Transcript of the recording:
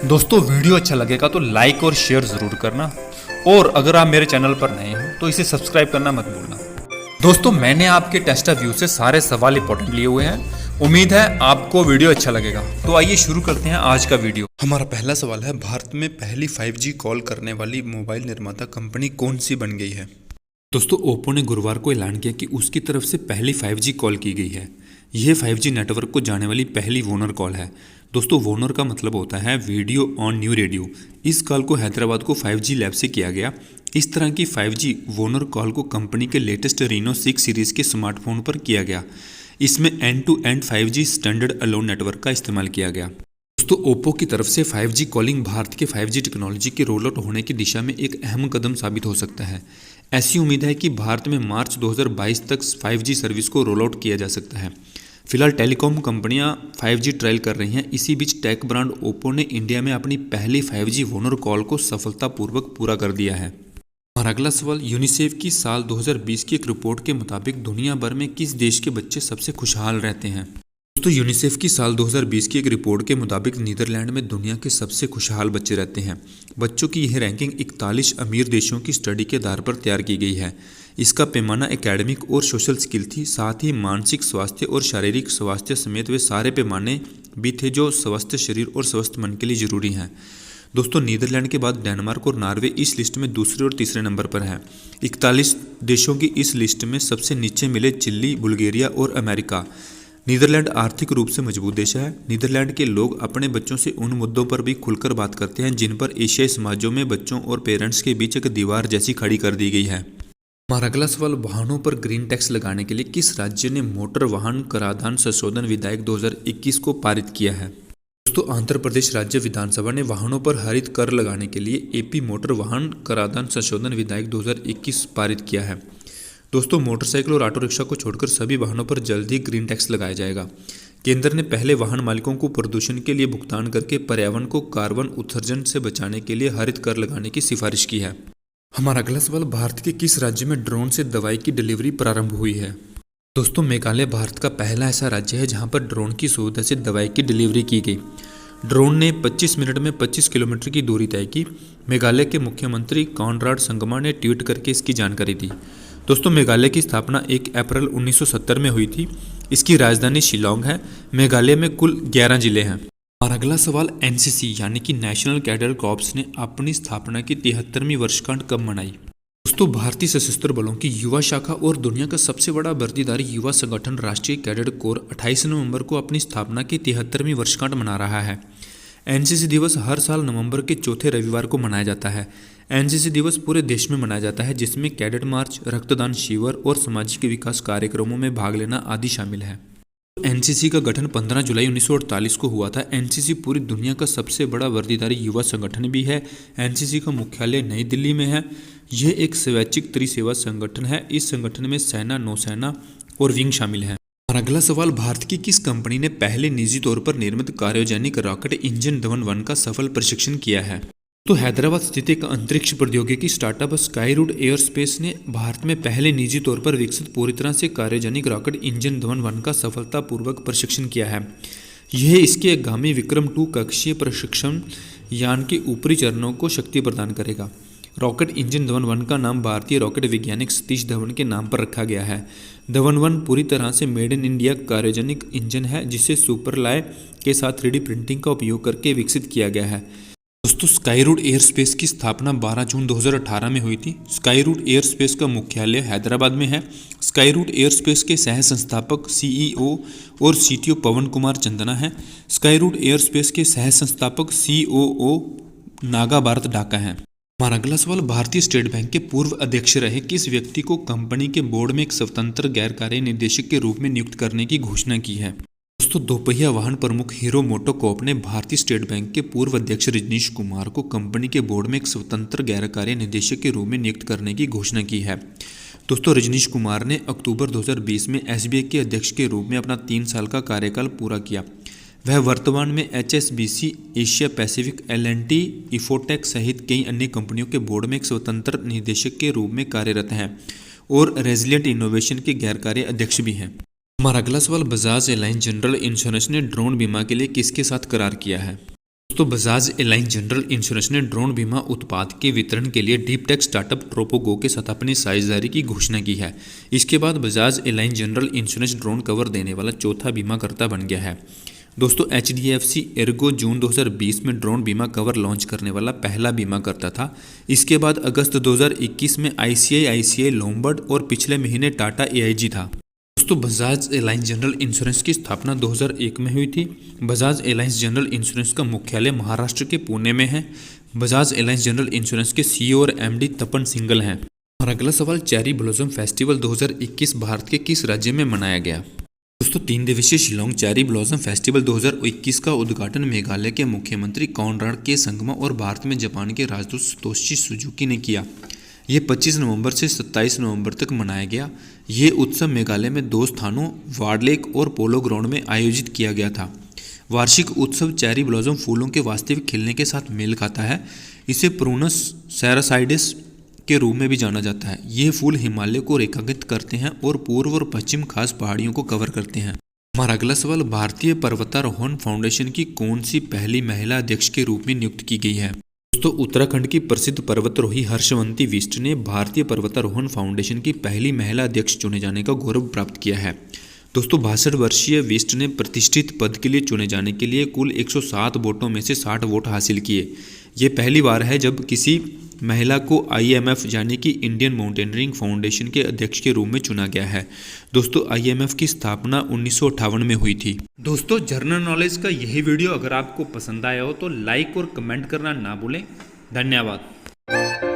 दोस्तों वीडियो अच्छा लगेगा तो लाइक और शेयर ज़रूर करना, और अगर आप मेरे चैनल पर नए हो तो इसे सब्सक्राइब करना मत भूलना। दोस्तों मैंने आपके टेस्ट व्यू से सारे सवाल इंपॉर्टेंट लिए हुए हैं। उम्मीद है आपको वीडियो अच्छा लगेगा। तो आइए शुरू करते हैं आज का वीडियो। हमारा पहला सवाल है, भारत में पहली 5G कॉल करने वाली मोबाइल निर्माता कंपनी कौन सी बन गई है? दोस्तों ओप्पो ने गुरुवार को ऐलान किया कि उसकी तरफ से पहली 5G कॉल की गई है। यह 5G नेटवर्क को जाने वाली पहली वोनर कॉल है। दोस्तों वोनर का मतलब होता है वीडियो ऑन न्यू रेडियो। इस कॉल को हैदराबाद को 5G लैब से किया गया। इस तरह की 5G वोनर कॉल को कंपनी के लेटेस्ट रीनो 6 सीरीज के स्मार्टफोन पर किया गया। इसमें end to end 5G standard alone network का इस्तेमाल किया गया। दोस्तों ओप्पो की तरफ से 5G कॉलिंग भारत के 5G टेक्नोलॉजी के रोल आउट होने की दिशा में एक अहम कदम साबित हो सकता है। ऐसी उम्मीद है कि भारत में मार्च 2022 तक 5G सर्विस को रोल आउट किया जा सकता है। फिलहाल टेलीकॉम कंपनियां 5G ट्रायल कर रही हैं। इसी बीच टेक ब्रांड ओप्पो ने इंडिया में अपनी पहली 5G वोनर कॉल को सफलतापूर्वक पूरा कर दिया है। हमारा अगला सवाल, यूनिसेफ की साल 2020 की एक रिपोर्ट के मुताबिक दुनिया भर में किस देश के बच्चे सबसे खुशहाल रहते हैं? दोस्तों यूनिसेफ की साल 2020 की एक रिपोर्ट के मुताबिक नीदरलैंड में दुनिया के सबसे खुशहाल बच्चे रहते हैं। बच्चों की यह रैंकिंग 41 अमीर देशों की स्टडी के आधार पर तैयार की गई है। इसका पैमाना एकेडमिक और सोशल स्किल थी, साथ ही मानसिक स्वास्थ्य और शारीरिक स्वास्थ्य समेत वे सारे पैमाने भी थे जो स्वस्थ शरीर और स्वस्थ मन के लिए जरूरी हैं। दोस्तों नीदरलैंड के बाद डेनमार्क और नॉर्वे इस लिस्ट में दूसरे और तीसरे नंबर पर हैं। 41 देशों की इस लिस्ट में सबसे नीचे मिले चिली, बुल्गारिया और अमेरिका। नीदरलैंड आर्थिक रूप से मजबूत देश है। नीदरलैंड के लोग अपने बच्चों से उन मुद्दों पर भी खुलकर बात करते हैं जिन पर एशियाई समाजों में बच्चों और पेरेंट्स के बीच एक दीवार जैसी खड़ी कर दी गई है। हमारा अगला सवाल, वाहनों पर ग्रीन टैक्स लगाने के लिए किस राज्य ने मोटर वाहन कराधान संशोधन विधेयक 2021 को पारित किया है? दोस्तों आंध्र प्रदेश राज्य विधानसभा ने वाहनों पर हरित कर लगाने के लिए एपी मोटर वाहन कराधान संशोधन विधेयक 2021 पारित किया है। दोस्तों मोटरसाइकिल और ऑटो रिक्शा को छोड़कर सभी वाहनों पर जल्द ही ग्रीन टैक्स लगाया जाएगा। केंद्र ने पहले वाहन मालिकों को प्रदूषण के लिए भुगतान करके पर्यावरण को कार्बन उत्सर्जन से बचाने के लिए हरित कर लगाने की सिफारिश की है। हमारा अगला सवाल, भारत के किस राज्य में ड्रोन से दवाई की डिलीवरी प्रारंभ हुई है? दोस्तों मेघालय भारत का पहला ऐसा राज्य है जहां पर ड्रोन की सुविधा से दवाई की डिलीवरी की गई। ड्रोन ने 25 मिनट में 25 किलोमीटर की दूरी तय की। मेघालय के मुख्यमंत्री कॉनराड संगमा ने ट्वीट करके इसकी जानकारी दी। दोस्तों मेघालय की स्थापना 1 अप्रैल 1970 में हुई थी। इसकी राजधानी शिलोंग है। मेघालय में कुल 11 जिले हैं। हमारा अगला सवाल, एनसीसी यानी कि नेशनल कैडेट कॉर्प्स ने अपनी स्थापना की 73वीं वर्षगांठ कब मनाई? दोस्तों भारतीय सशस्त्र बलों की युवा शाखा और दुनिया का सबसे बड़ा वर्दीधारी युवा संगठन राष्ट्रीय कैडेट कोर 28 नवंबर को अपनी स्थापना की 73वीं वर्षगांठ मना रहा है। एनसीसी दिवस हर साल नवंबर के चौथे रविवार को मनाया जाता है। एनसीसी दिवस पूरे देश में मनाया जाता है जिसमें कैडेट मार्च, रक्तदान शिविर और सामाजिक विकास कार्यक्रमों में भाग लेना आदि शामिल है। एनसीसी का गठन 15 जुलाई 1948 को हुआ था। एनसीसी पूरी दुनिया का सबसे बड़ा वर्दीधारी युवा संगठन भी है। एनसीसी का मुख्यालय नई दिल्ली में है। यह एक स्वैच्छिक त्रिसेवा संगठन है। इस संगठन में सेना, नौसेना और विंग शामिल हैं। और अगला सवाल, भारत की किस कंपनी ने पहले निजी तौर पर निर्मित क्रायोजेनिक रॉकेट इंजन धवन-1 का सफल परीक्षण किया है? तो हैदराबाद स्थित एक अंतरिक्ष प्रौद्योगिकी स्टार्टअप स्काईरूट एयरस्पेस ने भारत में पहले निजी तौर पर विकसित पूरी तरह से क्रायोजेनिक रॉकेट इंजन धवन-1 का सफलतापूर्वक परीक्षण किया है। यह इसके आगामी विक्रम 2 कक्षीय प्रशिक्षण यान के ऊपरी चरणों को शक्ति प्रदान करेगा। रॉकेट इंजन धवन-1 का नाम भारतीय रॉकेट वैज्ञानिक सतीश धवन के नाम पर रखा गया है। धवन-1 पूरी तरह से made in India cryogenic engine है जिसे सुपरलाय के साथ 3D प्रिंटिंग का उपयोग करके विकसित किया गया है। दोस्तों स्काईरूट एयरस्पेस की स्थापना 12 जून 2018 में हुई थी। स्काईरूट एयरस्पेस का मुख्यालय हैदराबाद में है। स्काईरूट एयरस्पेस के सह संस्थापक सीईओ और सीटीओ पवन कुमार चंदना हैं। स्काईरूट एयरस्पेस के सह संस्थापक सीओओ नागा भारत डाका हैं। हमारा अगला सवाल, भारतीय स्टेट बैंक के पूर्व अध्यक्ष रहे किस व्यक्ति को कंपनी के बोर्ड में एक स्वतंत्र गैर कार्य निदेशक के रूप में नियुक्त करने की घोषणा की है? दोस्तों दोपहिया वाहन प्रमुख हीरो मोटोकॉर्प ने भारतीय स्टेट बैंक के पूर्व अध्यक्ष रजनीश कुमार को कंपनी के बोर्ड में एक स्वतंत्र गैर कार्य निदेशक के रूप में नियुक्त करने की घोषणा की है। दोस्तों रजनीश कुमार ने अक्टूबर 2020 में एसबीआई के अध्यक्ष के रूप में अपना 3 साल का कार्यकाल पूरा किया। वह वर्तमान में एचएसबीसी, एशिया पैसिफिक, एल&टी, इफोटेक सहित कई अन्य कंपनियों के बोर्ड में एक स्वतंत्र निदेशक के रूप में कार्यरत हैं और रेजिलिएंट इनोवेशन के गैर कार्य अध्यक्ष भी हैं। हमारा अगला सवाल, बजाज एलायंस जनरल इंश्योरेंस ने ड्रोन बीमा के लिए किसके साथ करार किया है? दोस्तों बजाज एलायंस जनरल इंश्योरेंस ने ड्रोन बीमा उत्पाद के वितरण के लिए डीप टेक स्टार्टअप ट्रोपोगो के साथ अपनी साझेदारी की घोषणा की है। इसके बाद Bajaj Allianz general insurance drone cover देने वाला चौथा बीमाकर्ता बन गया है। दोस्तों HDFC एर्गो जून 2020 में ड्रोन बीमा कवर लॉन्च करने वाला पहला बीमाकर्ता था। इसके बाद अगस्त 2021 में ICICI लोम्बार्ड और पिछले महीने टाटा AIG था। दोस्तों बजाज एलायंस जनरल इंश्योरेंस की स्थापना 2001 में हुई थी। बजाज एलायंस जनरल इंश्योरेंस का मुख्यालय महाराष्ट्र के पुणे में है। बजाज एलायंस जनरल इंश्योरेंस के CEO और MD तपन सिंघल हैं। और अगला सवाल, चेरी ब्लॉसम फेस्टिवल 2021 भारत के किस राज्य में मनाया गया? दोस्तों 3 दिवसीय शिलोंग चेरी ब्लॉसम फेस्टिवल 2021 का उद्घाटन मेघालय के मुख्यमंत्री कॉनराड के संगमा और भारत में जापान के राजदूत सतोशी सुजुकी ने किया। ये 25 नवंबर से 27 नवंबर तक मनाया गया। ये उत्सव मेघालय में 2 स्थानों वार्ड लेक और पोलो ग्राउंड में आयोजित किया गया था। वार्षिक उत्सव चेरी ब्लॉसम फूलों के वास्तविक खिलने के साथ मेल खाता है। इसे प्रूनस सेरासाइडिस के रूप में भी जाना जाता है। ये फूल हिमालय को रेखांकित करते हैं और पूर्व और पश्चिम खास पहाड़ियों को कवर करते हैं। हमारा अगला सवाल, भारतीय पर्वतारोहण फाउंडेशन की कौन सी पहली महिला अध्यक्ष के रूप में नियुक्त की गई है? दोस्तों उत्तराखंड की प्रसिद्ध पर्वतारोही हर्षवंती बिष्ट ने भारतीय पर्वतारोहण फाउंडेशन की पहली महिला अध्यक्ष चुने जाने का गौरव प्राप्त किया है। दोस्तों 62 वर्षीय बिष्ट ने प्रतिष्ठित पद के लिए चुने जाने के लिए कुल 107 वोटों में से 60 वोट हासिल किए। ये पहली बार है जब किसी महिला को IMF यानी कि इंडियन माउंटेनियरिंग फाउंडेशन के अध्यक्ष के रूप में चुना गया है। दोस्तों IMF की स्थापना 1958 में हुई थी। दोस्तों जनरल नॉलेज का यही वीडियो अगर आपको पसंद आया हो तो लाइक और कमेंट करना ना भूलें। धन्यवाद।